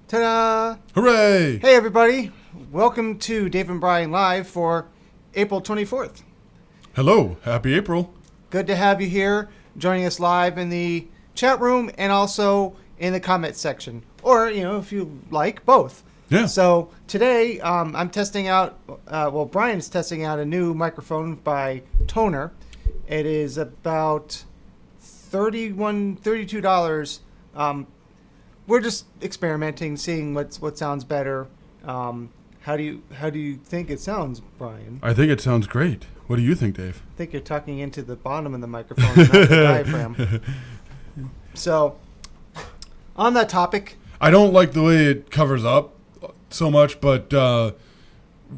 Ta-da! Hooray! Hey everybody, welcome to Dave and Brian Live for April 24th. Hello, happy April. Good to have you here, joining us live in the chat room and also in the comment section. Or, if you like, both. Yeah. So today I'm testing out, Brian's testing out a new microphone by Toner. It is about $32. We're just experimenting, seeing what sounds better. How do you think it sounds, Brian? I think it sounds great. What do you think, Dave? I think you're talking into the bottom of the microphone, not the diaphragm. So, on that topic, I don't like the way it covers up so much, but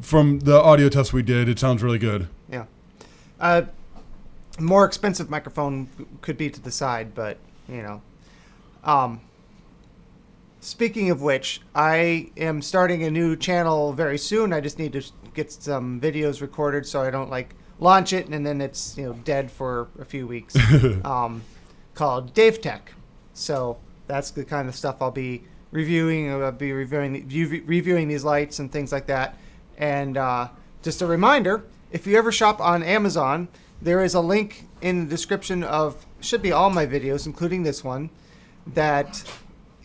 from the audio test we did, it sounds really good. yeah, more expensive microphone could be to the side, but Speaking of which, I am starting a new channel very soon. I just need to get some videos recorded so I don't launch it and then it's dead for a few weeks. Called Dave Tech. So that's the kind of stuff I'll be reviewing. I'll be reviewing these lights and things like that. And just a reminder, if you ever shop on Amazon, there is a link in the description of should be all my videos, including this one, that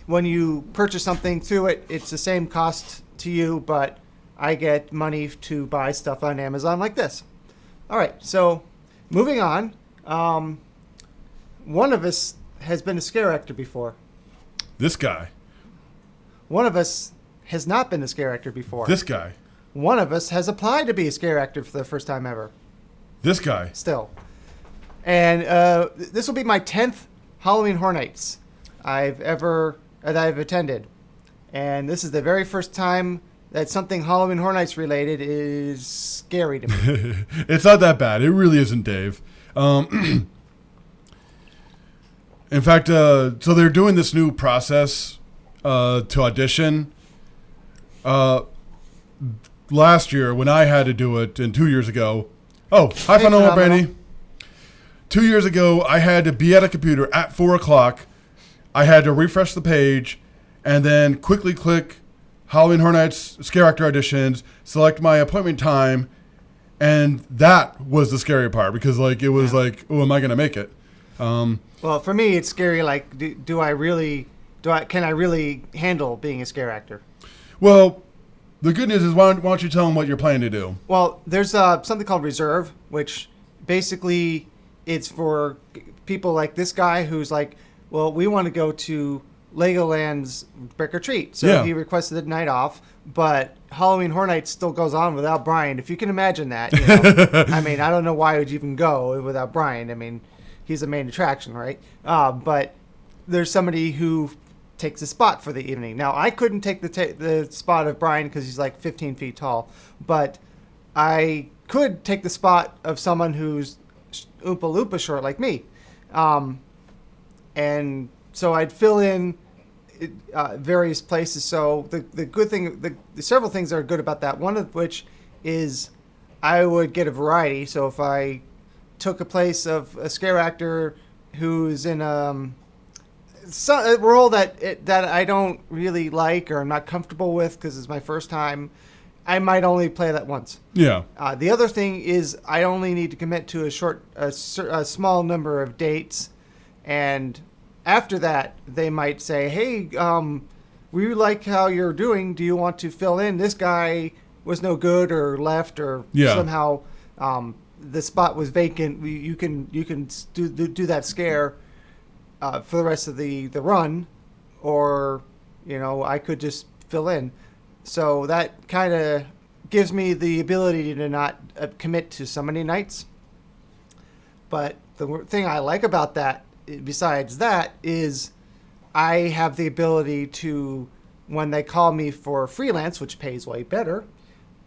when you purchase something through it, it's the same cost to you, but I get money to buy stuff on Amazon like this. All right, so moving on. One of us has been a scare actor before. This guy. One of us has not been a scare actor before. This guy. One of us has applied to be a scare actor for the first time ever. This guy. Still. And this will be my 10th Halloween Horror Nights that I've attended. And this is the very first time that something Halloween Horror Nights related is scary to me. It's not that bad. It really isn't, Dave. In fact, so they're doing this new process to audition. Last year, when I had to do it, and 2 years ago. Oh, hi, Hey, Phenomenal Phenomenal. Brandy. 2 years ago, I had to be at a computer at 4 o'clock. I had to refresh the page and then quickly click Halloween Horror Nights Scare Actor Auditions, select my appointment time, and that was the scary part because it was oh, am I going to make it? Well, for me, it's scary. Can I really handle being a scare actor? Well, the good news is why don't you tell them what you're planning to do? Well, there's something called Reserve, which basically it's for people like this guy who's like, well, we want to go to Legoland's Brick or Treat. So Yeah. he requested the night off, but Halloween Horror Nights still goes on without Brian. If you can imagine that, I mean, I don't know why would you even go without Brian. I mean, he's the main attraction, right? But there's somebody who takes the spot for the evening. Now, I couldn't take the spot of Brian because he's like 15 feet tall, but I could take the spot of someone who's Oompa Loompa short like me. And so I'd fill in various places. So the good thing, the several things that are good about that, one of which is I would get a variety. So if I took a place of a scare actor who's in a role that I don't really like or I'm not comfortable with because it's my first time, I might only play that once. Yeah. The other thing is I only need to commit to a small number of dates. And after that, they might say, hey, we like how you're doing. Do you want to fill in? This guy was no good or left or somehow the spot was vacant. You can do that scare for the rest of the run. Or, I could just fill in. So that kind of gives me the ability to not commit to so many nights. But the thing I like about that, besides that, is I have the ability to, when they call me for freelance, which pays way better,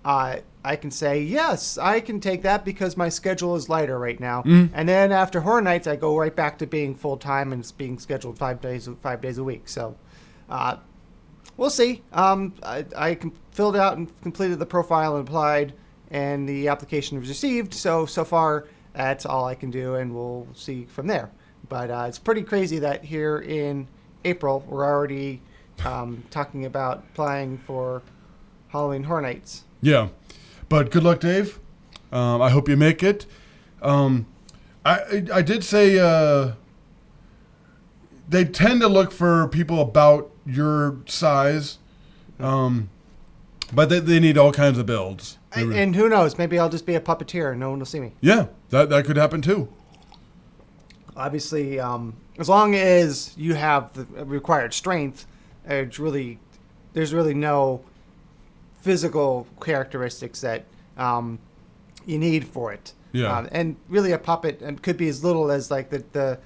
I can say, yes, I can take that because my schedule is lighter right now. And then after Horror Nights, I go right back to being full-time and being scheduled 5 days a week. So we'll see. I filled out and completed the profile and applied, and the application was received. So far, that's all I can do, and we'll see from there. But it's pretty crazy that here in April, we're already talking about applying for Halloween Horror Nights. Yeah, but good luck, Dave. I hope you make it. I did say they tend to look for people about your size, but they need all kinds of builds. And who knows? Maybe I'll just be a puppeteer and no one will see me. Yeah, that could happen too. Obviously, as long as you have the required strength, there's really no physical characteristics that you need for it. Yeah. And really, a puppet could be as little as like the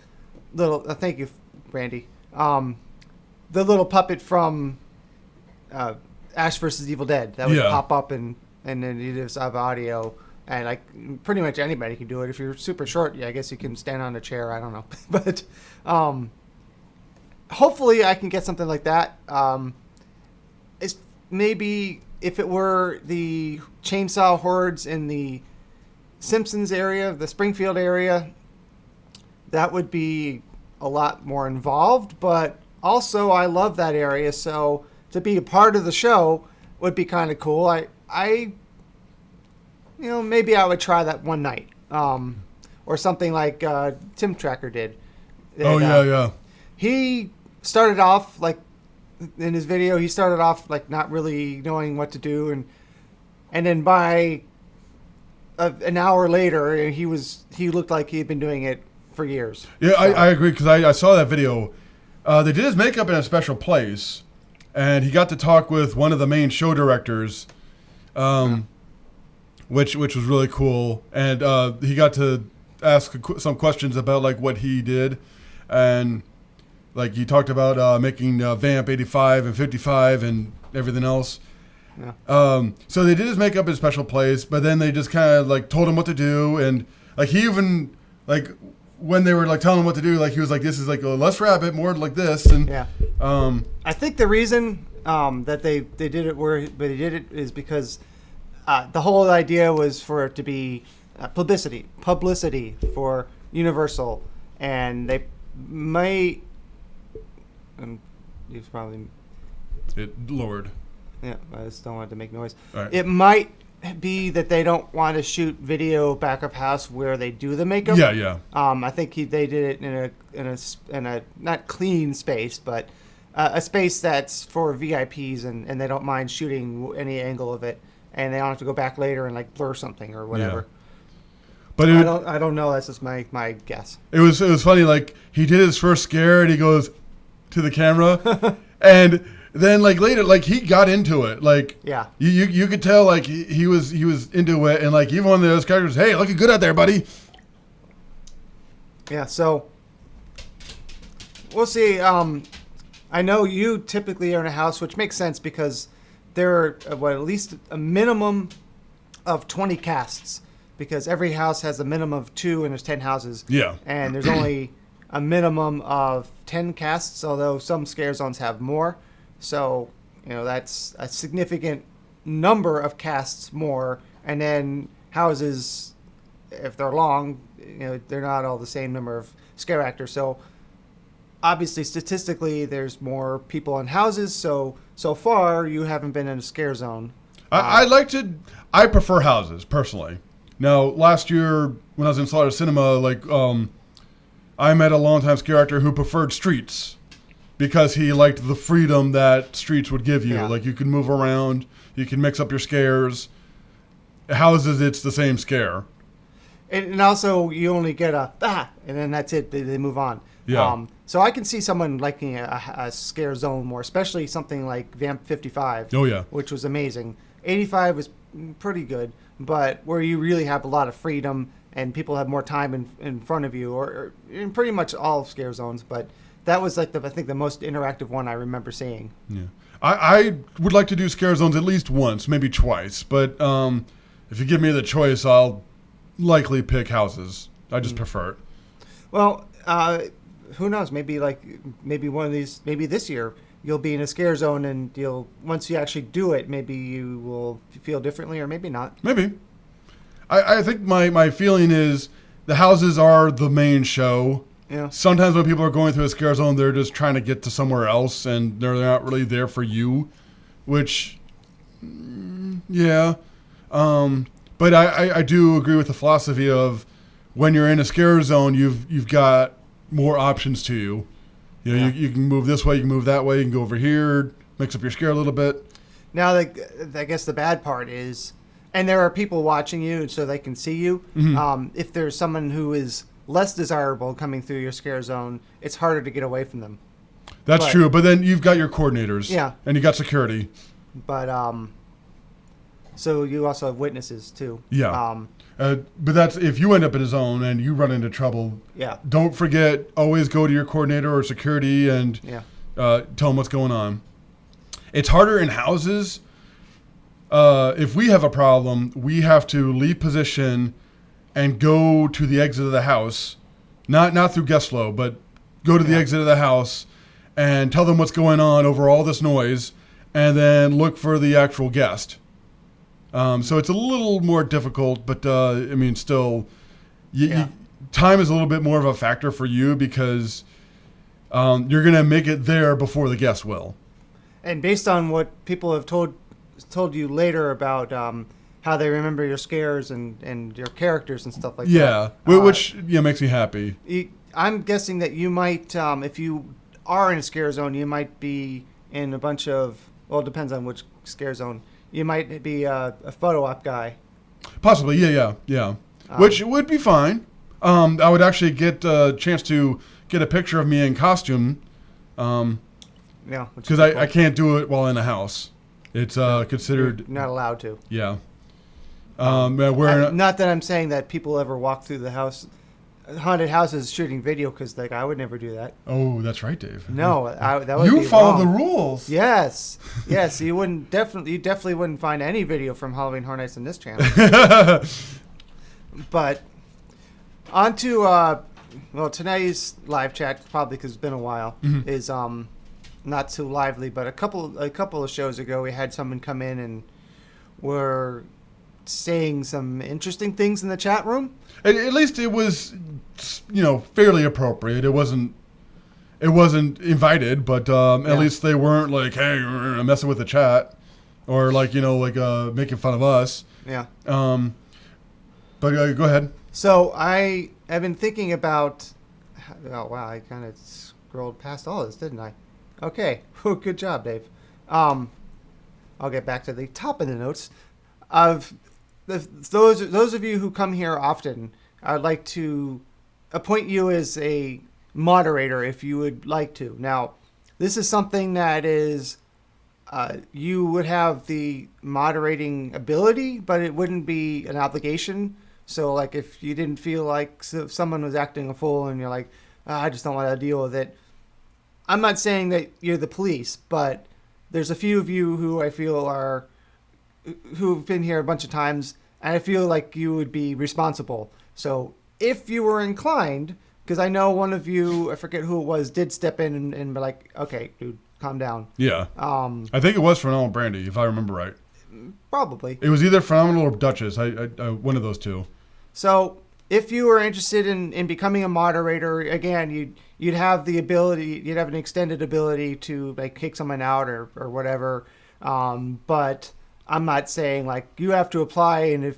little. Thank you, Brandy. The little puppet from Ash vs. Evil Dead that would pop up and then you just have audio. And like pretty much anybody can do it. If you're super short, yeah, I guess you can stand on a chair. I don't know, but hopefully I can get something like that. It's maybe if it were the chainsaw hordes in the Simpsons area, the Springfield area, that would be a lot more involved. But also, I love that area, so to be a part of the show would be kind of cool. I maybe I would try that one night, or something like Tim Tracker did. Yeah. He started off like in his video. He started off like not really knowing what to do, and then by an hour later, he looked like he had been doing it for years. Yeah, so. I agree because I saw that video. They did his makeup in a special place, and he got to talk with one of the main show directors. Which was really cool, and he got to ask some questions about like what he did, and like he talked about making Vamp 85 and 55 and everything else. Yeah. So they did his makeup in a special place, but then they just kind of like told him what to do, and like he even like when they were like telling him what to do, like he was like, "This is like a less rabbit, more like this," and yeah. I think the reason that they did it but they did it is because. The whole idea was for it to be publicity for Universal, and they might. He's probably. It lowered. Yeah, I just don't want it to make noise. Right. It might be that they don't want to shoot video back of house where they do the makeup. Yeah. I think they did it in a not clean space, but a space that's for VIPs, and they don't mind shooting any angle of it. And they don't have to go back later and like blur something or whatever. Yeah. But I don't know. That's just my guess. It was funny. Like he did his first scare and he goes to the camera, and then like later, like he got into it. Like yeah, you could tell like he was into it, and like even one of those characters, hey, looking good out there, buddy. Yeah. So we'll see. I know you typically are in a house, which makes sense because. There are at least a minimum of 20 casts because every house has a minimum of 2 and there's 10 houses. Yeah. And there's only a minimum of 10 casts, although some scare zones have more. So, that's a significant number of casts more. And then houses, if they're long, they're not all the same number of scare actors. So, obviously, statistically, there's more people in houses, so far you haven't been in a scare zone. I prefer houses personally. Now, last year when I was in Slaughter Cinema, like I met a longtime scare actor who preferred streets because he liked the freedom that streets would give you. Yeah. Like you can move around, you can mix up your scares. Houses, it's the same scare. And also, you only get and then that's it. They move on. Yeah. So I can see someone liking a scare zone more, especially something like Vamp 55. Oh, yeah. Which was amazing. 85 was pretty good, but where you really have a lot of freedom and people have more time in front of you, or in pretty much all scare zones. But that was like I think the most interactive one I remember seeing. Yeah. I would like to do scare zones at least once, maybe twice. But if you give me the choice, I'll likely pick houses. I just prefer it. Well, who knows? Maybe one of these. Maybe this year you'll be in a scare zone, and once you actually do it, maybe you will feel differently, or maybe not. Maybe. I think my feeling is the houses are the main show, Yeah. Sometimes when people are going through a scare zone, they're just trying to get to somewhere else, and they're not really there for you, which, yeah. But I do agree with the philosophy of when you're in a scare zone, you've got more options to you. You know, you can move this way, you can move that way, you can go over here, mix up your scare a little bit. Now, I guess the bad part is, and there are people watching you so they can see you. If there's someone who is less desirable coming through your scare zone, it's harder to get away from them. That's true, but then you've got your coordinators. Yeah. And you got security. But, so you also have witnesses, too. Yeah. But that's if you end up in a zone and you run into trouble. Yeah. Don't forget, always go to your coordinator or security and tell them what's going on. It's harder in houses. If we have a problem, we have to leave position and go to the exit of the house, not through guest flow, but go to the exit of the house and tell them what's going on over all this noise, and then look for the actual guest. So it's a little more difficult, but I mean, still, time is a little bit more of a factor for you because you're going to make it there before the guest will. And based on what people have told you later about how they remember your scares and your characters and stuff like that. Yeah, which makes me happy. I'm guessing that you might, if you are in a scare zone, you might be in a bunch of, well, it depends on which scare zone. You might be a photo op guy. Possibly, yeah. Which would be fine. I would actually get a chance to get a picture of me in costume. Because I can't do it while in the house. It's considered... You're not allowed to. Yeah. Not that I'm saying that people ever walk through the house, haunted houses shooting video, because I would never do that. Oh, that's right, Dave. No, that would be You follow wrong. the rules. Yes. You definitely wouldn't find any video from Halloween Horror Nights on this channel. But on to tonight's live chat, probably because it's been a while, is not too lively, but a couple of shows ago we had someone come in and were saying some interesting things in the chat room. At least it was, fairly appropriate. It wasn't invited, but at least they weren't like, hey, I'm messing with the chat, or making fun of us. Yeah. But go ahead. So I have been thinking about. Oh wow! I kind of scrolled past all this, didn't I? Okay. Good job, Dave. I'll get back to the top of the notes. Of those of you who come here often, I'd like to appoint you as a moderator if you would like to. Now, this is something that is you would have the moderating ability, but it wouldn't be an obligation. So, if you didn't feel like someone was acting a fool and you're like, I just don't want to deal with it. I'm not saying that you're the police, but there's a few of you who I feel who've been here a bunch of times, and I feel like you would be responsible. So if you were inclined, because I know one of you, I forget who it was, did step in and be like, okay, dude, calm down. Yeah. I think it was Phenomenal Brandy, if I remember right. Probably. It was either Phenomenal or Duchess. I one of those two. So if you were interested in becoming a moderator, again, you'd have the ability, you'd have an extended ability to kick someone out or whatever. But I'm not saying you have to apply, and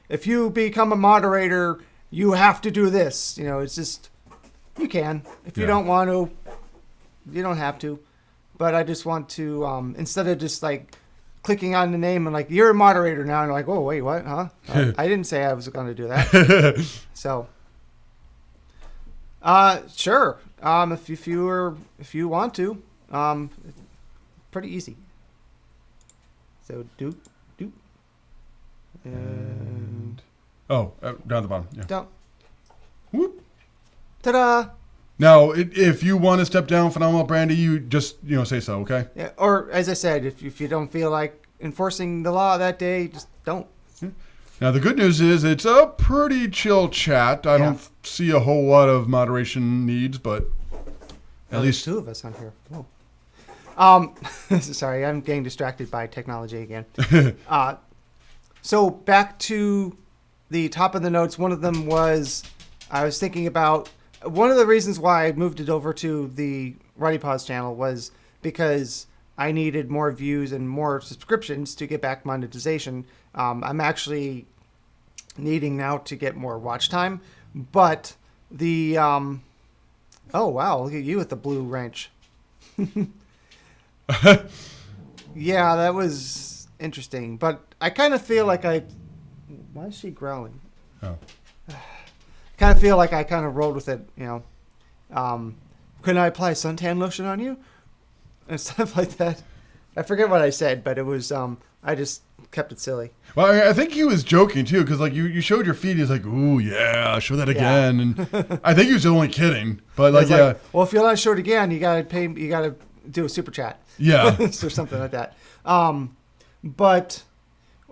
if you become a moderator, you have to do this. It's just, you can. If you don't want to, you don't have to. But I just want to, instead of just clicking on the name and you're a moderator now, and you're like, oh wait, what? Huh? I didn't say I was going to do that. So, sure. If you want to, pretty easy. So doop. And down at the bottom. Yeah. Down. Whoop. Ta-da! Now, if you want to step down, Phenomenal Brandy, you just say so, okay? Yeah. Or as I said, if you don't feel like enforcing the law that day, just don't. Now, the good news is it's a pretty chill chat. I don't see a whole lot of moderation needs, but at least two of us on here. Whoa. Sorry, I'm getting distracted by technology again. So back to the top of the notes. One of them was I was thinking about one of the reasons why I moved it over to the Ruddy Paws channel was because I needed more views and more subscriptions to get back monetization. I'm actually needing now to get more watch time, but the oh wow, look at you with the blue wrench. Yeah, that was interesting, but I kind of feel like why is she growling? Oh. Kind of feel like I kind of rolled with it, you know. Couldn't I apply suntan lotion on you? And stuff like that. I forget what I said, but it was, I just kept it silly. Well, I think he was joking too, because like you showed your feet. He's like, "Ooh, yeah, show that again." And I think he was only kidding, but like, yeah, well, if you want to show it again, you gotta pay. You gotta do a super chat, yeah, or something like that. But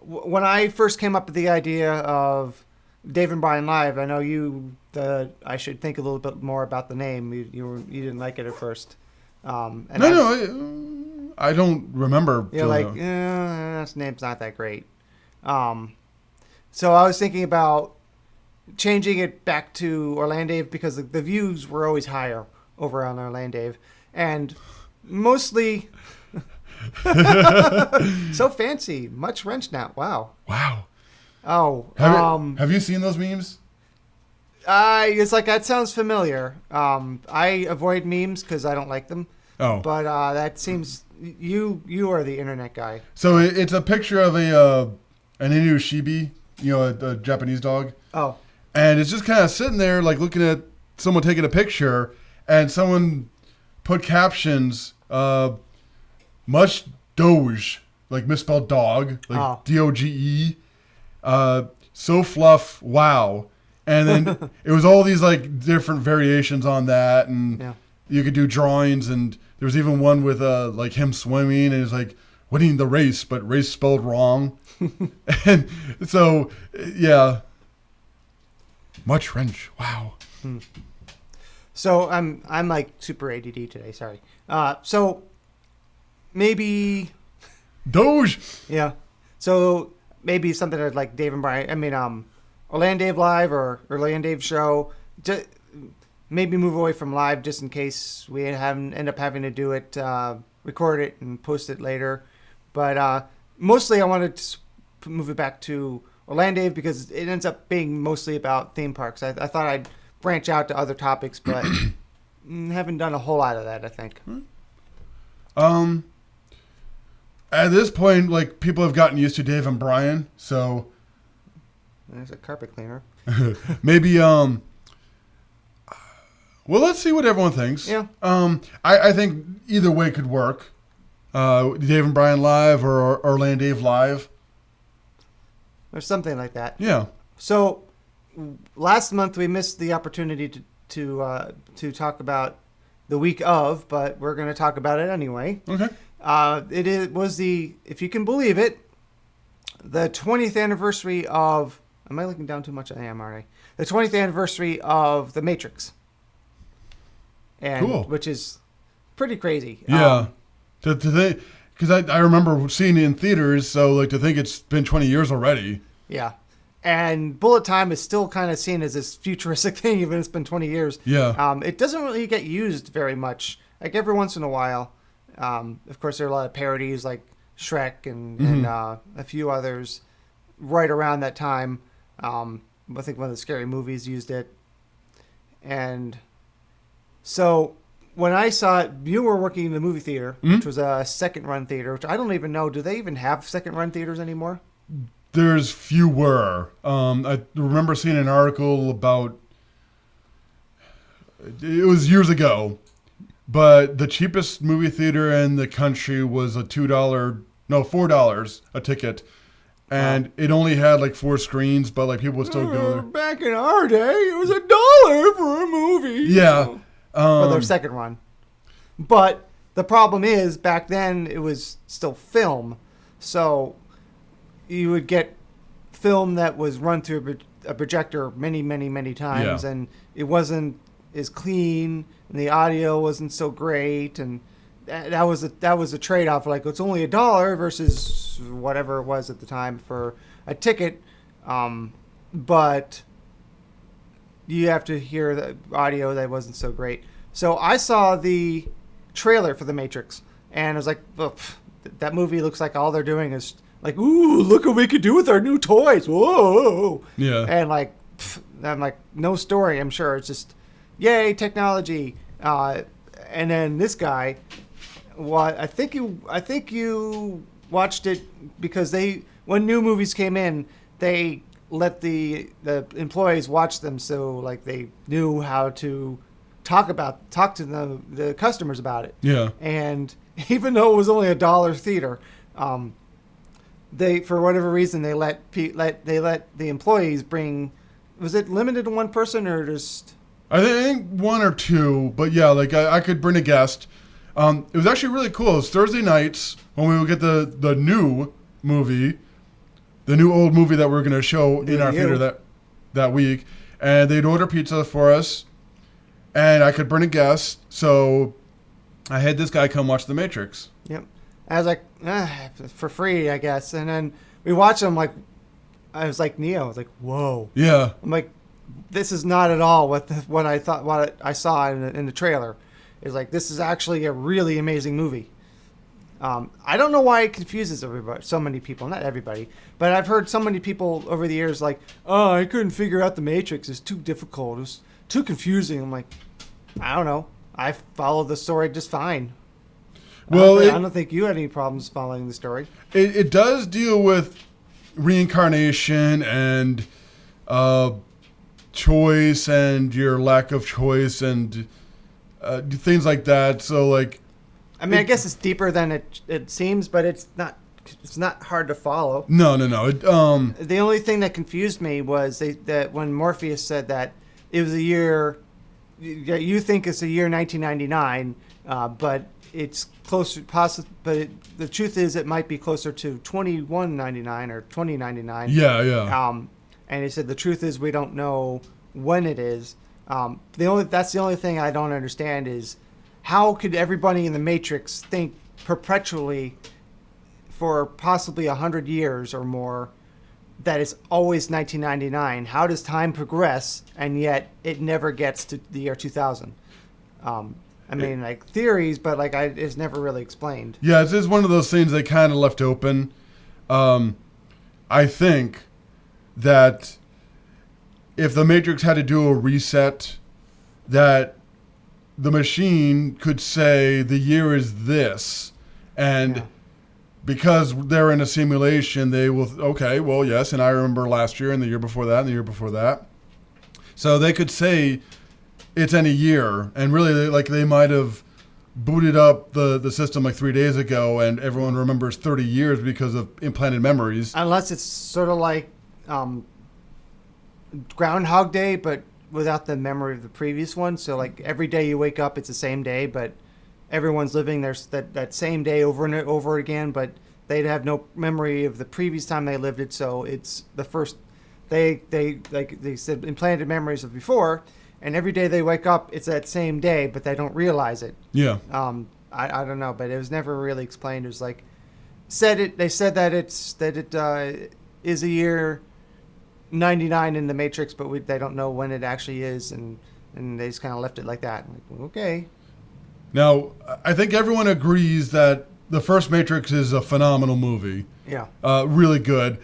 when I first came up with the idea of Dave and Brian Live, I know I should think a little bit more about the name. You didn't like it at first. I don't remember. You're like, this name's not that great. So I was thinking about changing it back to Orlandave because the views were always higher over on Orlandave. And mostly... so fancy. Much wrench now. Wow. Wow. Oh. Have you seen those memes? It's like, that sounds familiar. I avoid memes because I don't like them. Oh. But that seems... You are the internet guy. So it's a picture of an Inu Shibi, a Japanese dog. Oh. And it's just kind of sitting there, like looking at someone taking a picture, and someone put captions, much doge, like misspelled dog, like DOGE, so fluff, wow. And then it was all these like different variations on that, and you could do drawings, and there was even one with like him swimming, and it's like winning the race, but race spelled wrong. And so, yeah. Much wrench. Wow. So I'm like super ADD today. Sorry. So maybe Doge. Yeah. So maybe something like Dave and Brian. I mean, Orlandave Live or Orlandave Show. Maybe move away from live just in case we end up having to do it, record it and post it later. But mostly I wanted to move it back to Orlandave because it ends up being mostly about theme parks. I thought I'd branch out to other topics, but haven't done a whole lot of that, I think. At this point, like, people have gotten used to Dave and Brian, so there's a carpet cleaner. maybe well, let's see what everyone thinks. Yeah. I think either way could work. Dave and Brian Live or Orlandave Live. Or something like that. Yeah. So last month we missed the opportunity to talk about the week of, but we're going to talk about it anyway. Okay. Was if you can believe it, the 20th anniversary of. Am I looking down too much? I am, aren't I? The 20th anniversary of The Matrix. And, cool. Which is pretty crazy. Yeah. Because I remember seeing it in theaters, so like to think it's been 20 years already. Yeah. And bullet time is still kind of seen as this futuristic thing, even if it's been 20 years. Yeah. It doesn't really get used very much. Like every once in a while. Of course, there are a lot of parodies like Shrek and a few others right around that time. I think one of the Scary Movies used it. And so when I saw it, you were working in the movie theater, which was a second-run theater, which I don't even know. Do they even have second-run theaters anymore? There's fewer. I remember seeing an article about, it was years ago, but the cheapest movie theater in the country was $4 a ticket. And it only had like 4 screens, but like people would still go there. Back in our day, it was $1 for a movie. Yeah. For their second run. But the problem is, back then it was still film. So you would get film that was run through a projector many, many, many times. Yeah. And it wasn't as clean, and the audio wasn't so great. And that was a trade-off. Like, it's only $1 versus whatever it was at the time for a ticket. But you have to hear the audio that wasn't so great. So I saw the trailer for The Matrix, and I was like, oh, that movie looks like all they're doing is like, ooh, look what we could do with our new toys. Whoa. Yeah. And like, I'm like, no story, I'm sure. It's just, yay, technology. And then this guy, I think you watched it because when new movies came in, they let the employees watch them, so like they knew how to talk to the customers about it. Yeah. And even though it was only $1 theater, they, for whatever reason, they let the employees bring. Was it limited to one person or just? I think one or two, but yeah, like I could bring a guest. It was actually really cool. It was Thursday nights when we would get the new movie, the new old movie that we're going to show in our theater that week, and they'd order pizza for us, and I could bring a guest. So I had this guy come watch The Matrix. Yep. I was like, for free, I guess. And then we watched them. Like, I was like Neo. I was like, whoa. Yeah. I'm like, this is not at all what I saw in the trailer. It's like, this is actually a really amazing movie. I don't know why it confuses everybody, so many people. Not everybody, but I've heard so many people over the years like, oh, I couldn't figure out The Matrix. It's too difficult. It's too confusing. I'm like, I don't know. I followed the story just fine. Well, I don't think you had any problems following the story. It does deal with reincarnation and choice and your lack of choice and things like that. So, like, I mean, I guess it's deeper than it seems, but it's not hard to follow. No. The only thing that confused me was that when Morpheus said that it was a year, you think it's a year 1999, but it's closer, but the truth is it might be closer to 2199 or 2099. Yeah. And he said the truth is we don't know when it is. That's the only thing I don't understand is how could everybody in the Matrix think perpetually for possibly 100 years or more that it's always 1999? How does time progress and yet it never gets to the year 2000? I mean, like theories, but like it's never really explained. Yeah, it's just one of those things they kind of left open. I think that if the Matrix had to do a reset, that the machine could say the year is this, and because they're in a simulation, they will, okay, well, yes, and I remember last year and the year before that and the year before that. So they could say it's in a year, and really, like, they might have booted up the system like 3 days ago, and everyone remembers 30 years because of implanted memories. Unless it's sort of like Groundhog Day, but without the memory of the previous one. So, like, every day you wake up, it's the same day, but everyone's living that same day over and over again, but they'd have no memory of the previous time they lived it. So it's the first they said implanted memories of before, and every day they wake up, it's that same day, but they don't realize it. Yeah. I don't know, but it was never really explained. It was like they said that it is a year 99 in the Matrix, but they don't know when it actually is, and they just kind of left it like that. Like, okay. Now, I think everyone agrees that the first Matrix is a phenomenal movie. Yeah. Really good.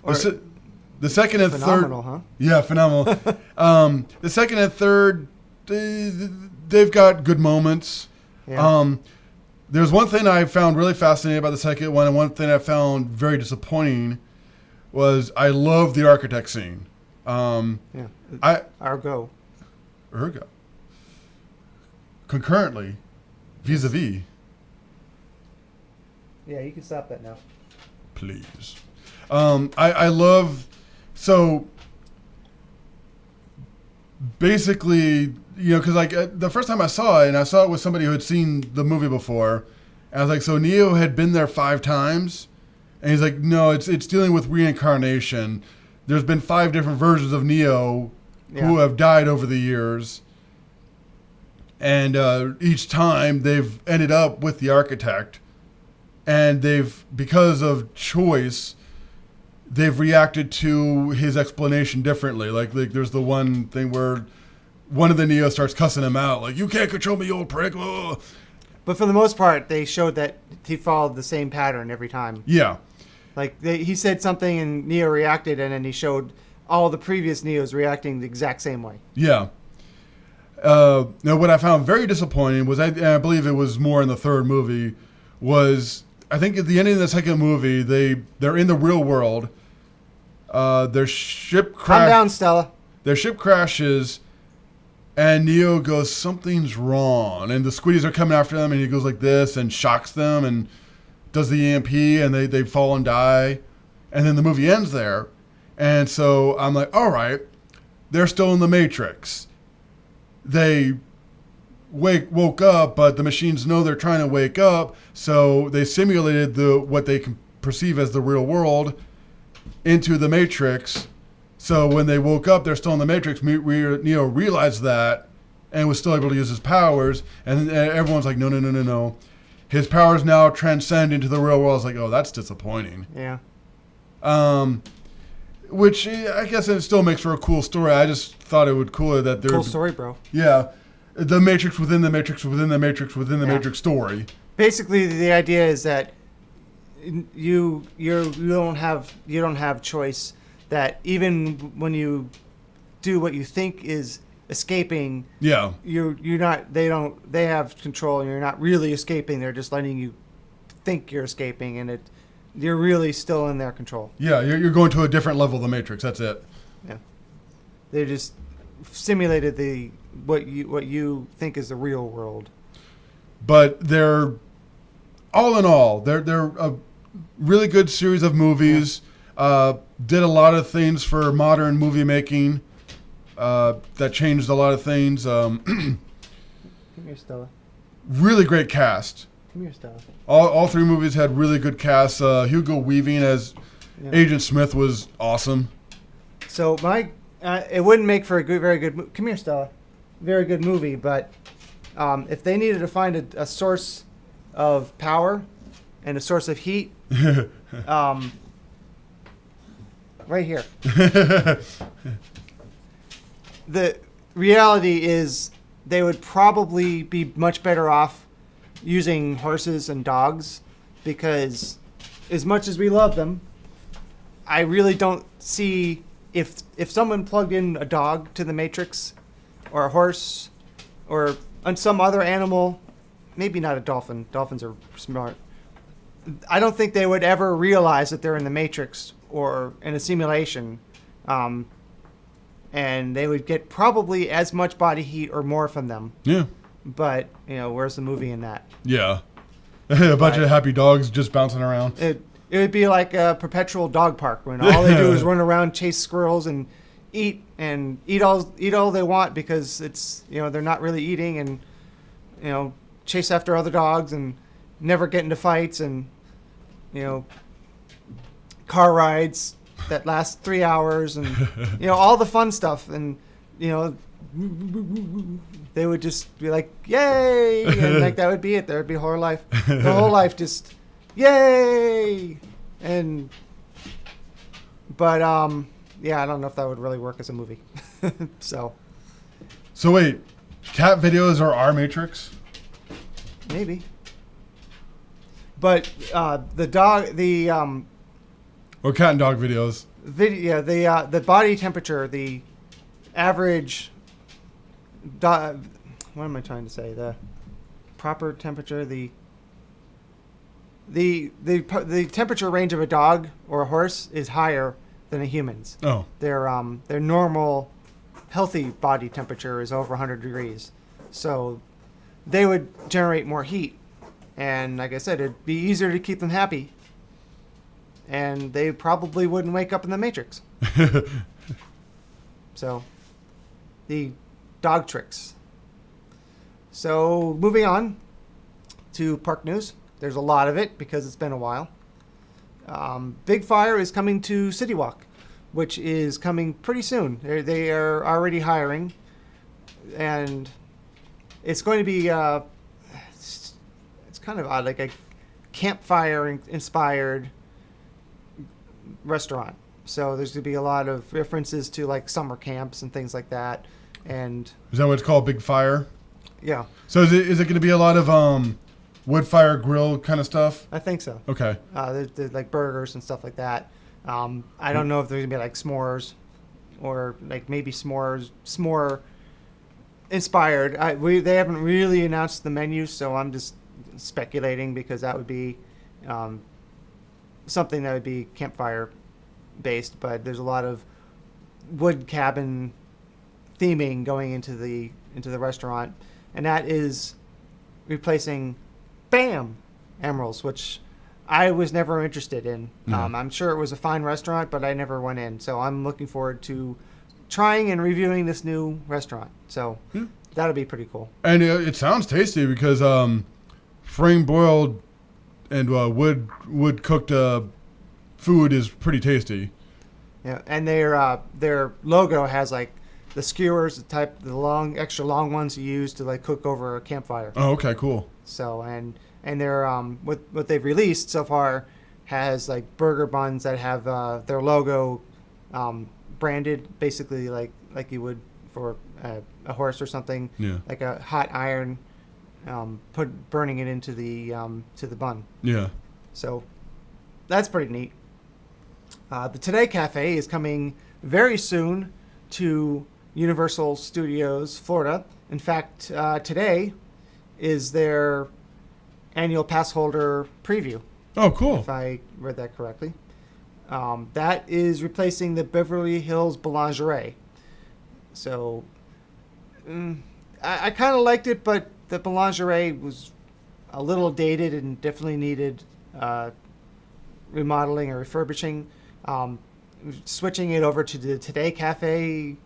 The second and phenomenal, third, huh? Yeah, phenomenal. The second and third, they've got good moments. Yeah. There's one thing I found really fascinating about the second one, and one thing I found very disappointing was I love the architect scene. Ergo. Concurrently, vis-a-vis. Yeah, you can stop that now. Please. I love, so basically, because like the first time I saw it, and I saw it with somebody who had seen the movie before, and I was like, so Neo had been there 5 times? And he's like, no, it's dealing with reincarnation. There's been 5 different versions of Neo who have died over the years. And each time they've ended up with the architect. And because of choice, they've reacted to his explanation differently. Like there's the one thing where one of the Neo starts cussing him out, like, "You can't control me, you old prick." Ugh. But for the most part, they showed that he followed the same pattern every time. Yeah. Like he said something and Neo reacted, and then he showed all the previous Neos reacting the exact same way. Yeah. Now, what I found very disappointing was, and I believe it was more in the third movie, was I think at the ending of the second movie, they're in the real world. Their ship Calm down, Stella. Their ship crashes, and Neo goes, "Something's wrong," and the Squiddies are coming after them, and he goes like this and shocks them and does the EMP, and they fall and die, and then the movie ends there. And so I'm like, all right, they're still in the Matrix. They woke up, but the machines know they're trying to wake up, so they simulated what they can perceive as the real world into the Matrix. So when they woke up, they're still in the Matrix. Neo realized that and was still able to use his powers, and everyone's like, no. His powers now transcend into the real world. I was like, oh, that's disappointing. Yeah. Which I guess it still makes for a cool story. I just thought it would cooler that there. Cool story, bro. Yeah, the Matrix within the Matrix within the Matrix within the Matrix story. Basically, the idea is that you don't have choice. That even when you do what you think is escaping, Yeah, you're not. They have control, and you're not really escaping. They're just letting you think you're escaping, and you're really still in their control. Yeah, you're going to a different level of the Matrix. That's it. Yeah, they just simulated what you think is the real world. But they're all in all, they're a really good series of movies. Did a lot of things for modern movie making. That changed a lot of things. Come here, Stella. Really great cast. Come here, Stella. All three movies had really good casts. Hugo Weaving as Agent Smith was awesome. So it wouldn't make for a very good. Come here, Stella. Very good movie, but if they needed to find a source of power and a source of heat, right here. The reality is they would probably be much better off using horses and dogs, because as much as we love them, I really don't see if someone plugged in a dog to the Matrix or a horse or some other animal, maybe not a dolphin. Dolphins are smart. I don't think they would ever realize that they're in the Matrix or in a simulation. And they would get probably as much body heat or more from them. Yeah. But, where's the movie in that? Yeah. A bunch of happy dogs just bouncing around. It would be like a perpetual dog park when all they do is run around, chase squirrels, and eat all they want, because it's they're not really eating, and chase after other dogs and never get into fights, and car rides that last 3 hours, and all the fun stuff, and they would just be like, yay, and like that would be it. There would be whole life. The whole life just yay. But I don't know if that would really work as a movie. So wait, cat videos are our Matrix? maybe. But the Or cat and dog videos. the body temperature, the average what am I trying to say? The proper temperature, the temperature range of a dog or a horse is higher than a human's. Oh. Their normal healthy body temperature is over 100 degrees. So they would generate more heat. And like I said, it'd be easier to keep them happy. And they probably wouldn't wake up in the Matrix. So, the dog tricks. So, moving on to park news. There's a lot of it because it's been a while. Big Fire is coming to City Walk, which is coming pretty soon. They are already hiring. And it's going to be, it's kind of odd, like a campfire-inspired restaurant. So there's going to be a lot of references to like summer camps and things like that. And Is that what it's called? Big Fire? yeah, So is it going to be a lot of wood fire grill kind of stuff? I think so. Okay. There's like burgers and stuff like that. I don't know if there's going to be like s'mores or like maybe s'more inspired. They haven't really announced the menu, so I'm just speculating because that would be something that would be campfire based. But there's a lot of wood cabin theming going into the restaurant, and that is replacing BAM Emeralds, which I was never interested in. No. I'm sure it was a fine restaurant, but I never went in. So I'm looking forward to trying and reviewing this new restaurant. So that'll be pretty cool. And it sounds tasty because frame boiled and wood cooked food is pretty tasty. Yeah, and their logo has like the skewers, the extra long ones you use to like cook over a campfire. Oh, okay, cool. So and their what they've released so far has like burger buns that have their logo branded, basically like you would for a horse or something. Yeah. Like a hot iron, burning it into the bun. Yeah. So that's pretty neat. The Today Cafe is coming very soon to Universal Studios Florida. In fact, today is their annual pass holder preview, Oh, cool. if I read that correctly. That is replacing the Beverly Hills Boulangerie. So I kind of liked it, but the Boulangerie was a little dated and definitely needed remodeling or refurbishing. Switching it over to the Today Cafe,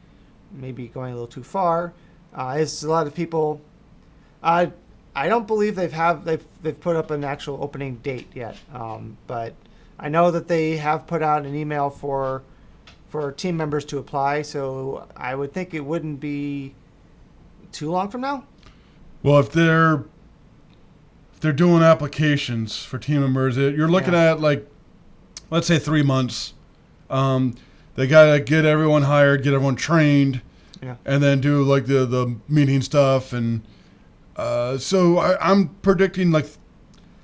maybe going a little too far. As a lot of people, I don't believe they've put up an actual opening date yet. But I know that they have put out an email for team members to apply. So I would think it wouldn't be too long from now. Well, if they're doing applications for team members, you're looking at like, let's say 3 months. They gotta get everyone hired, get everyone trained, and then do like the meeting stuff. And so I'm predicting like,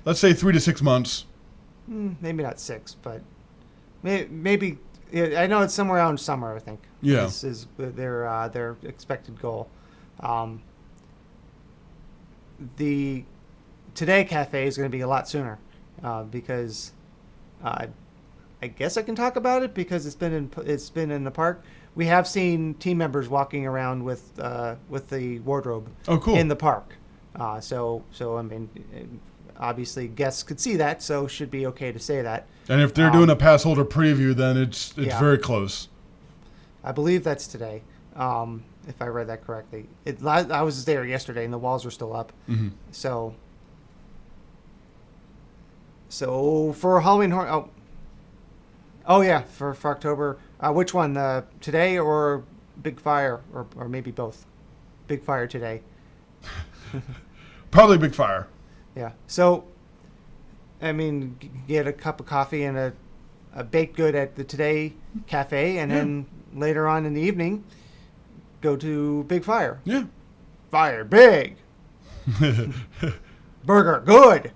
let's say 3 to 6 months. Maybe not 6, but maybe. I know it's somewhere around summer. I think. Yeah. This is their expected goal. The Today Cafe is going to be a lot sooner because I guess I can talk about it because it's been in the park. We have seen team members walking around with the wardrobe. Oh, cool. In the park. So I mean, obviously guests could see that, so should be okay to say that. And if they're doing a pass holder preview, then it's very close. I believe that's today, if I read that correctly. I was there yesterday, and the walls were still up. Mm-hmm. So for Halloween Horror. Oh yeah, for October. Which one? Today or Big Fire, or maybe both? Big Fire today. Probably Big Fire. Yeah. So, I mean, get a cup of coffee and a baked good at the Today Cafe, and then later on in the evening, go to Big Fire. Yeah. Fire big. Burger good.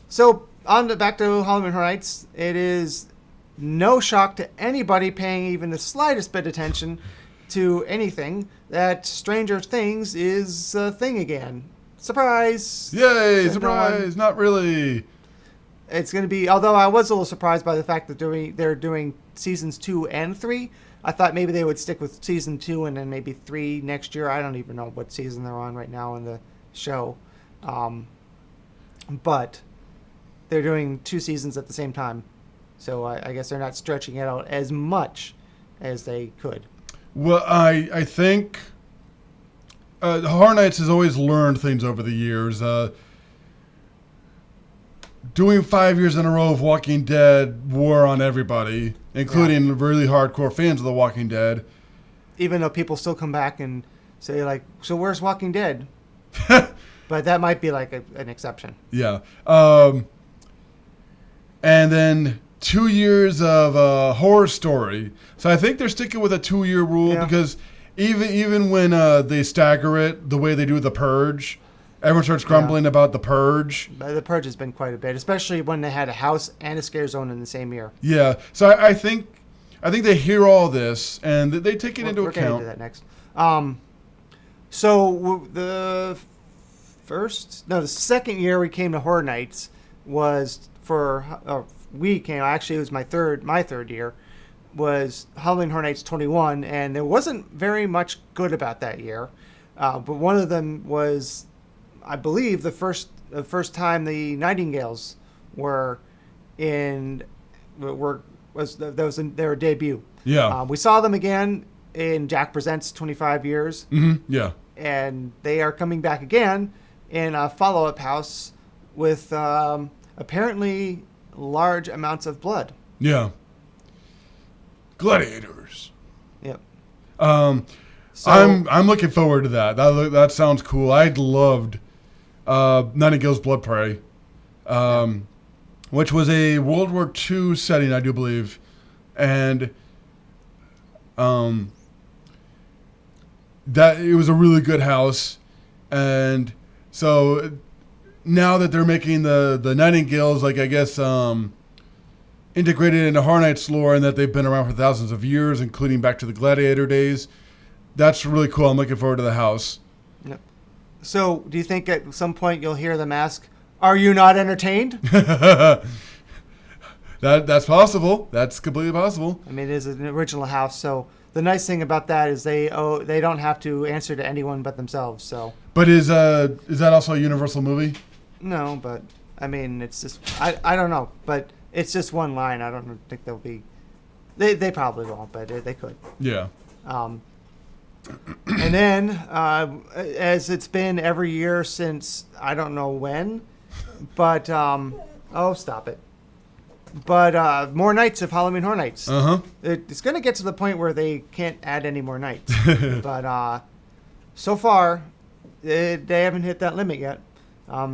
So back to Halloween Horror Nights. It is no shock to anybody paying even the slightest bit of attention to anything that Stranger Things is a thing again. Surprise! Yay! Surprise! Not really. It's going to be. Although I was a little surprised by the fact that they're doing seasons 2 and 3. I thought maybe they would stick with season 2 and then maybe 3 next year. I don't even know what season they're on right now in the show, but they're doing 2 seasons at the same time. So I guess they're not stretching it out as much as they could. Well, I think Horror Nights has always learned things over the years. Doing 5 years in a row of Walking Dead wore on everybody, including really hardcore fans of The Walking Dead. Even though people still come back and say, like, so where's Walking Dead? But that might be like an exception. Yeah. and then 2 years of Horror Story. So I think they're sticking with a 2-year rule Yeah. because even when they stagger it the way they do The Purge, everyone starts grumbling about The Purge. But The Purge has been quite a bit, especially when they had a house and a scare zone in the same year. Yeah, so I think they hear all this and they take it into We're getting account. to that next. So the second year we came to Horror Nights was actually it was my third year, was Halloween Horror Nights 21, and there wasn't very much good about that year. But one of them was, I believe, the first time the Nightingales were their debut. Yeah. We saw them again in Jack Presents 25 years, Yeah. and they are coming back again in a follow-up house with apparently large amounts of blood. Yeah. Gladiators. Yep. So I'm looking forward to that. That sounds cool. I loved Nightingale's Blood Prey, which was a World War II setting, I do believe, and that it was a really good house, and so now that they're making the Nightingales, like I guess integrated into Horror Nights lore, and that they've been around for thousands of years, including back to the Gladiator days. That's really cool. I'm looking forward to the house. Yep. So, do you think at some point you'll hear them ask, "Are you not entertained?" That's possible. That's completely possible. I mean, it is an original house, so the nice thing about that is they don't have to answer to anyone but themselves. So But is that also a Universal movie? no, but I mean, it's just I don't know, but it's just one line. I don't think they'll be. They probably won't, but they could. Yeah. And then, as it's been every year since I don't know when, but stop it. But more nights of Halloween Horror Nights. It's going to get to the point where they can't add any more nights. But so far, they haven't hit that limit yet.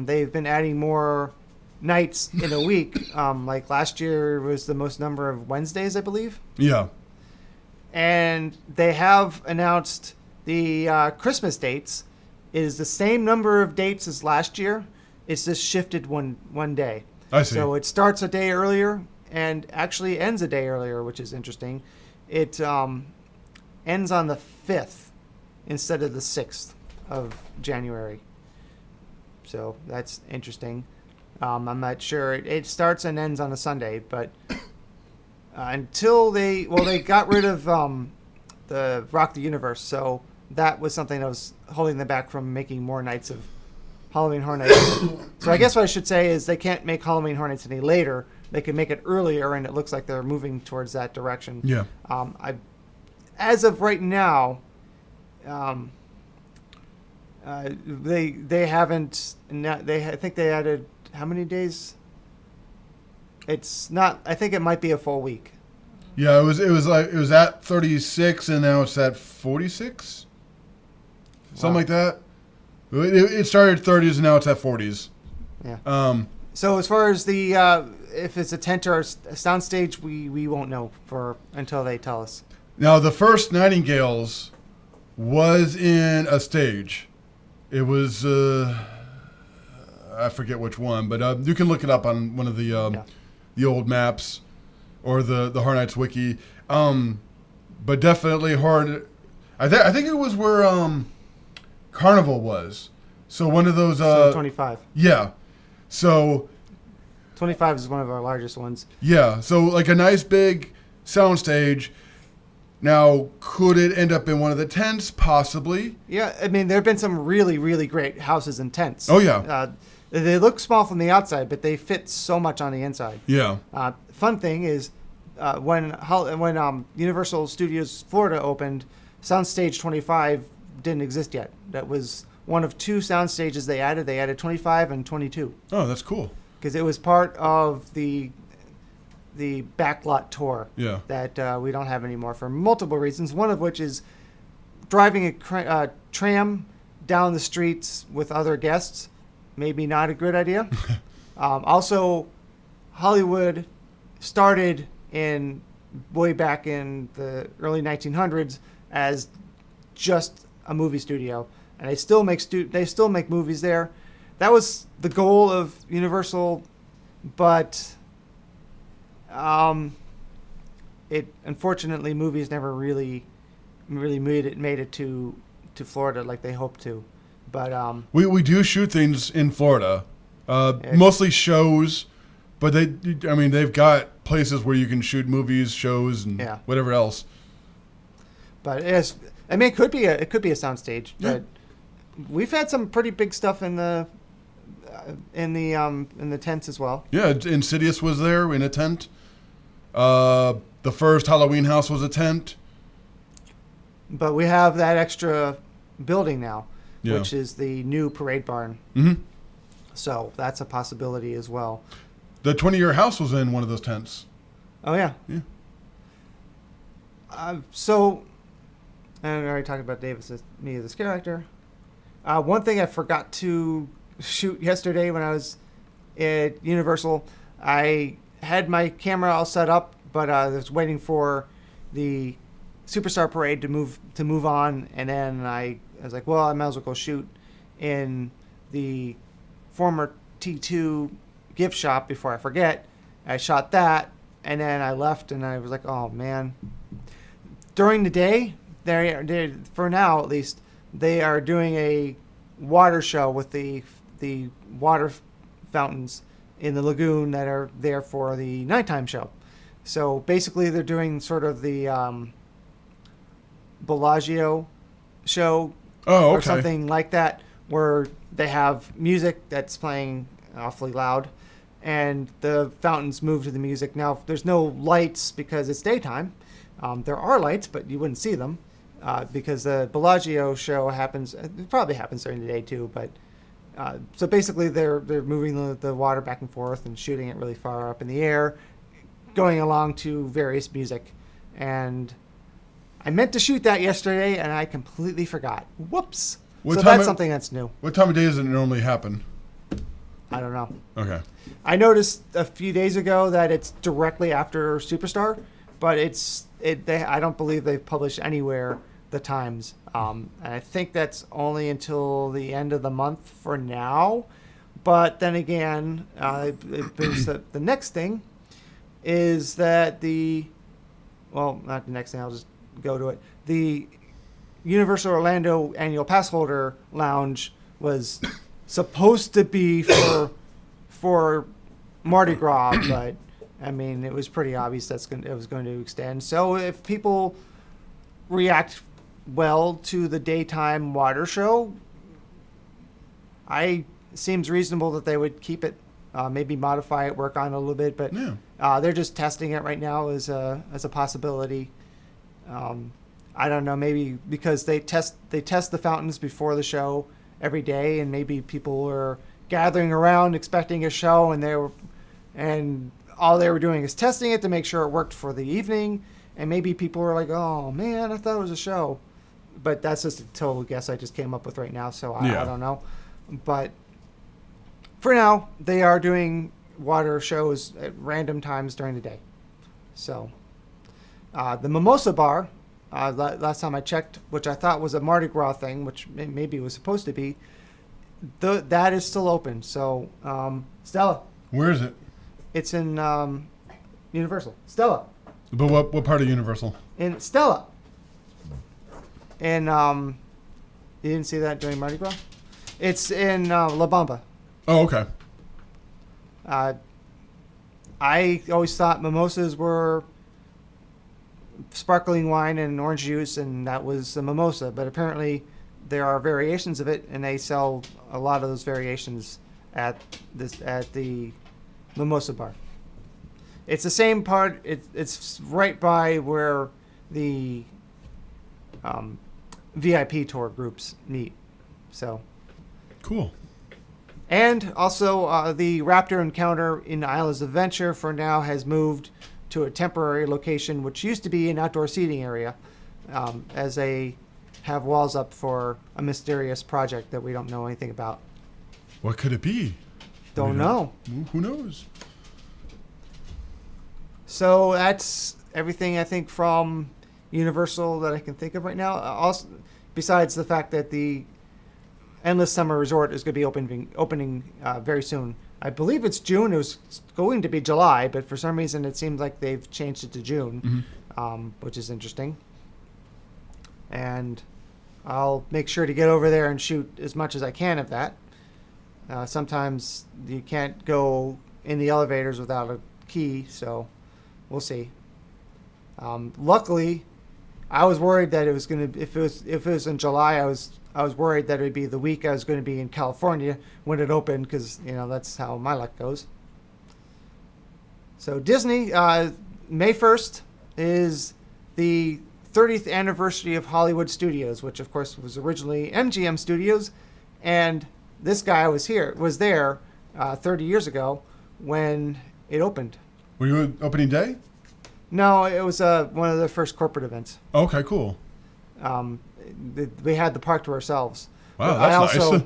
They've been adding more nights in a week. Like last year was the most number of Wednesdays, I believe. Yeah. And they have announced the Christmas dates is the same number of dates as last year. It's just shifted one day. I see. So it starts a day earlier and actually ends a day earlier, which is interesting. It ends on the 5th instead of the 6th of January. So that's interesting. I'm not sure. It starts and ends on a Sunday, but until they got rid of the Rock the Universe, so that was something that was holding them back from making more nights of Halloween Horror Nights. So I guess what I should say is they can't make Halloween Horror Nights any later. They can make it earlier, and it looks like they're moving towards that direction. Yeah. As of right now, they haven't. I think they added how many days? It's not. I think it might be a full week. Yeah, it was at 36 and now it's at 46. Something Wow. like that. It started at 30s and now it's at 40s. Yeah. So as far as the if it's a tent or a soundstage, we won't know until they tell us. Now the first Nightingales was in a stage. It was I forget which one, but you can look it up on one of the old maps or the Horror Nights wiki. But definitely horror. I think it was where Carnival was. So one of those. 25. Yeah. So. 25 is one of our largest ones. Yeah. So like a nice big soundstage. Now, could it end up in one of the tents? Possibly. Yeah, I mean, there have been some really, really great houses and tents. Oh, yeah. They look small from the outside, but they fit so much on the inside. Yeah. Fun thing is, when Universal Studios Florida opened, Soundstage 25 didn't exist yet. That was one of two sound stages they added. They added 25 and 22. Oh, that's cool. Because it was part of the backlot tour. Yeah. That we don't have anymore for multiple reasons. One of which is driving a tram down the streets with other guests. Maybe not a good idea. Also, Hollywood started in way back in the early 1900s as just a movie studio, and they still make movies there. That was the goal of Universal, but it unfortunately movies never really made it to Florida like they hoped to. But we do shoot things in Florida, mostly shows, but they've got places where you can shoot movies, shows, and whatever else. But it could be a soundstage. Yeah. But we've had some pretty big stuff in the tents as well. Yeah, Insidious was there in a tent. The first Halloween House was a tent. But we have that extra building now, Yeah. which is the new parade barn. Mm-hmm. So that's a possibility as well. The 20-year house was in one of those tents. Oh, yeah. Yeah. So, and I already talked about Davis as me as this character. One thing I forgot to shoot yesterday when I was at Universal, I had my camera all set up, but I was waiting for the Superstar Parade to move on, and then I was like, well, I might as well go shoot in the former T2 gift shop before I forget. I shot that, and then I left, and I was like, oh man. During the day, they for now at least, they are doing a water show with the water fountains in the lagoon that are there for the nighttime show. So basically, they're doing sort of the Bellagio show or something like that, where they have music that's playing awfully loud, and the fountains move to the music. Now, there's no lights because it's daytime. There are lights, but you wouldn't see them because the Bellagio show happens. It probably happens during the day too, but so basically they're moving the water back and forth and shooting it really far up in the air, going along to various music. And I meant to shoot that yesterday, and I completely forgot. Whoops. So that's something that's new. What time of day does it normally happen? I don't know. Okay. I noticed a few days ago that it's directly after Superstar, but I don't believe they've published anywhere the times. And I think that's only until the end of the month for now. But then again, it brings the next thing is that not the next thing, I'll just go to it. The Universal Orlando Annual Pass Holder Lounge was supposed to be for Mardi Gras, but I mean, it was pretty obvious it was going to extend. So if people react well to the daytime water show, seems reasonable that they would keep it, maybe modify it, work on it a little bit. But they're just testing it right now as a possibility. I don't know, maybe because they test the fountains before the show every day, and maybe people were gathering around expecting a show, and all they were doing is testing it to make sure it worked for the evening. And maybe people were like, oh man, I thought it was a show. But that's just a total guess I just came up with right now, so I don't know. But for now, they are doing water shows at random times during the day. So the Mimosa Bar, last time I checked, which I thought was a Mardi Gras thing, which maybe it was supposed to be, that is still open. So Stella. Where is it? It's in Universal. Stella. But what part of Universal? In Stella. And you didn't see that during Mardi Gras? It's in La Bamba. Oh, okay. I always thought mimosas were sparkling wine and orange juice, and that was a mimosa. But apparently there are variations of it, and they sell a lot of those variations at the Mimosa Bar. It's the same part. It's right by where the VIP tour groups meet. So cool. And also the Raptor Encounter in Islands of Adventure for now has moved to a temporary location, which used to be an outdoor seating area, as they have walls up for a mysterious project that we don't know anything about. What could it be? Don't know. Who knows? So that's everything I think from Universal that I can think of right now. Also, besides the fact that the Endless Summer Resort is going to be opening very soon. I believe it's June. It was going to be July, but for some reason it seems like they've changed it to June, which is interesting. And I'll make sure to get over there and shoot as much as I can of that. Sometimes you can't go in the elevators without a key, so we'll see. Luckily, I was worried that it was going to if it was in July. I was worried that it would be the week I was going to be in California when it opened, because that's how my luck goes. So Disney, May 1st is the 30th anniversary of Hollywood Studios, which of course was originally MGM Studios, and this guy was there 30 years ago when it opened. Were you at opening day? No, it was one of the first corporate events. Okay, cool. We had the park to ourselves. Wow, But that's nice.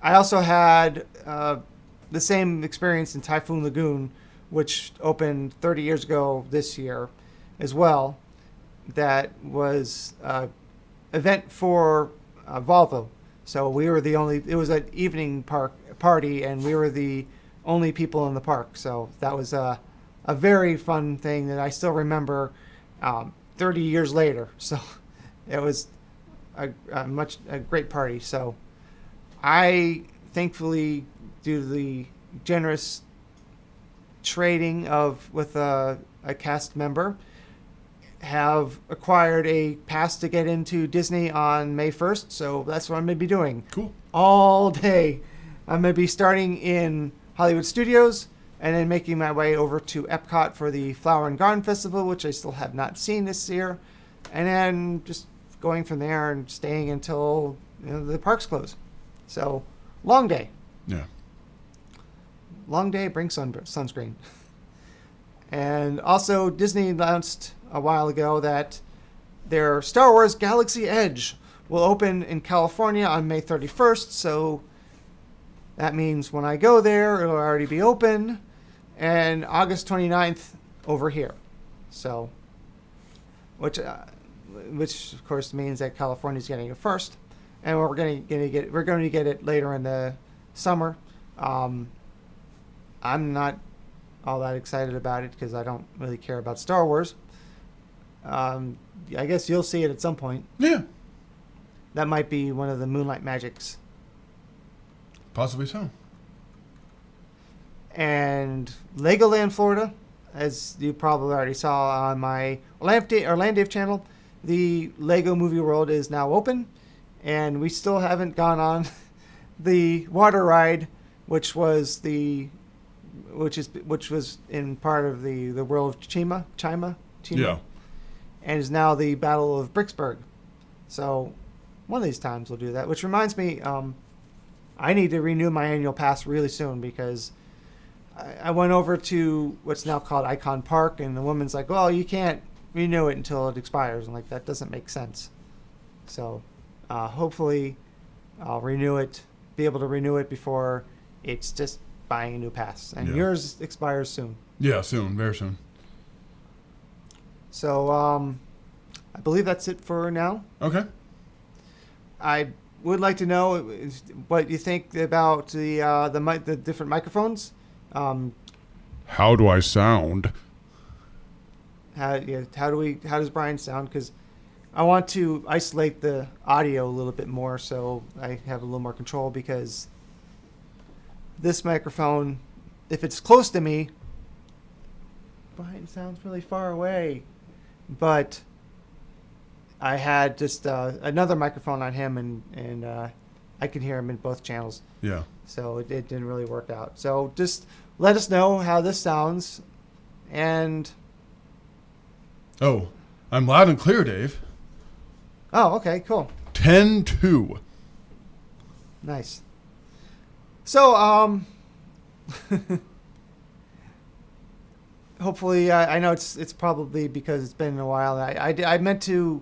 I also had the same experience in Typhoon Lagoon, which opened 30 years ago this year as well. That was an event for Volvo. So we were it was an evening party, and we were the only people in the park. So that was a very fun thing that I still remember 30 years later. So it was a great party. So I thankfully, due to the generous trading with a cast member, have acquired a pass to get into Disney on May 1st. So that's what I'm going to be doing. Cool. All day. I'm going to be starting in Hollywood Studios and then making my way over to Epcot for the Flower and Garden Festival, which I still have not seen this year. And then just going from there and staying until the parks close. So, long day. Yeah. Long day, bring sunscreen. And also, Disney announced a while ago that their Star Wars Galaxy Edge will open in California on May 31st. So, that means when I go there, it'll already be open. And August 29th over here. So, which of course means that California's getting it first, and we're going to get it later in the summer. I'm not all that excited about it because I don't really care about Star Wars. I guess you'll see it at some point. Yeah. That might be one of the Moonlight Magics. Possibly so. And Legoland Florida, as you probably already saw on my Land Dave channel, the Lego Movie World is now open, and we still haven't gone on the water ride, which was in part of the world of Chima, Yeah. and is now the Battle of Bricksburg. So one of these times we'll do that. Which reminds me, I need to renew my annual pass really soon, because I went over to what's now called Icon Park, and the woman's like, well, you can't renew it until it expires. I'm like, that doesn't make sense. So hopefully I'll be able to renew it before it's just buying a new pass. And yours expires soon. Yeah, soon, very soon. So I believe that's it for now. Okay. I would like to know what you think about the different microphones. How do I sound? How does Brian sound? Because I want to isolate the audio a little bit more so I have a little more control, because this microphone, if it's close to me, Brian sounds really far away. But I had just another microphone on him, and I can hear him in both channels. Yeah. So it didn't really work out. So just let us know how this sounds. And Oh, I'm loud and clear, Dave. oh, okay, cool. 10-2. Nice. So hopefully, I know it's probably because it's been a while. I meant to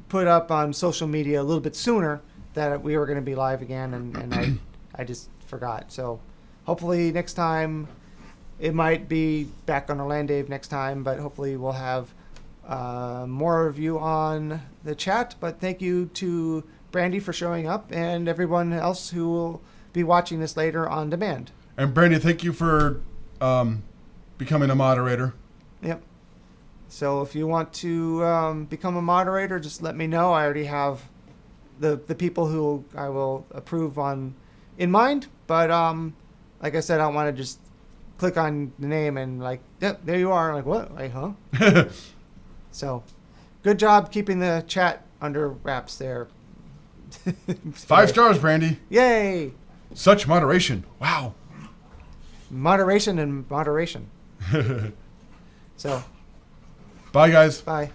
put up on social media a little bit sooner that we were going to be live again, and I just forgot. So hopefully next time it might be back on Orlando Dave next time, but hopefully we'll have more of you on the chat. But thank you to Brandy for showing up and everyone else who will be watching this later on demand. And Brandy, thank you for becoming a moderator. Yep. So if you want to become a moderator, just let me know. I already have the people who I will approve on in mind. But like I said, I don't want to just click on the name and like, yep, there you are. I'm like, what? Like, huh? So good job keeping the chat under wraps there. 5 stars, Brandy. Yay. Such moderation. Wow. Moderation and moderation. So Bye, guys. bye.